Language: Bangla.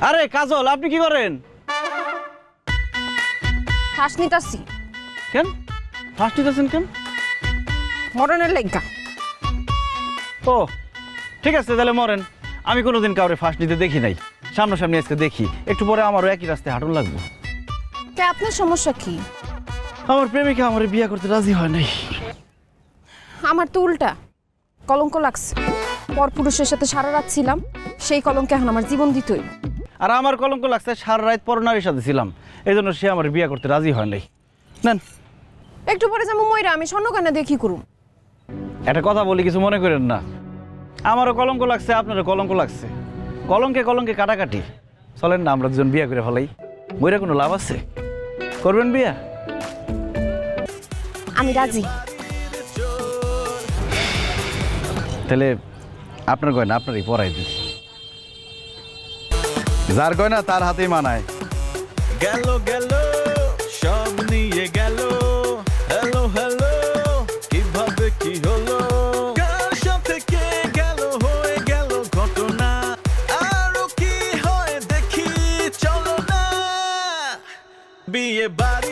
আরে কাজল, আপনি কি করেন? শ্বাস নিতাছি। কেন শ্বাস নিতেছেন কেন? মরণের লেগা। ও ঠিক আছে, তাহলে মরেন। আমি কোনোদিন কাউরে ফাঁস নিতে দেখি নাই, সামনাসামনি আজকে দেখি। একটু পরে আমারও একই রাস্তায় হাঁটুন লাগবে। আপনার সমস্যা কি? আমার প্রেমিকা আমার বিয়ে করতে রাজি হয় নাই। আমার তো উল্টা, কলঙ্ক লাগছে। পরপুরুষের সাথে সারা রাত ছিলাম, সেই কলঙ্কে এখন আমার জীবন দিতই। আর আমার কলঙ্ক লাগছে সারা রাত পরনারীর সাথে ছিলাম, এই জন্য সে আমার বিয়ে করতে রাজি হয় নাই। নেন। একটু পরে যাবো ময়রা, আমি স্বর্ণকানা দেখি করুম। একটা কথা বলি, কিছু মনে করেন না। আমারও কলঙ্ক লাগছে, আপনারও কলঙ্ক লাগছে। কলঙ্কে কলঙ্কে কাটাকাটি। চলেন না আমরা দুজন বিয়ে করে ফেলাই। ময়রা কোনো লাভ আছে? করবেন বিয়ে? আমি রাজি। তাহলে আপনার গয়না আপনারই পরাই দিই। যার গয়না তার হাতেই মানায়। গেল গেল সব নিয়ে গেল, হ্যালো হ্যালো কিভাবে কি হলো, কার সাথে কে গেল, হয়ে গেল ঘটনা, আরো কি হয় দেখি চলো না, বিয়ে বাড়ি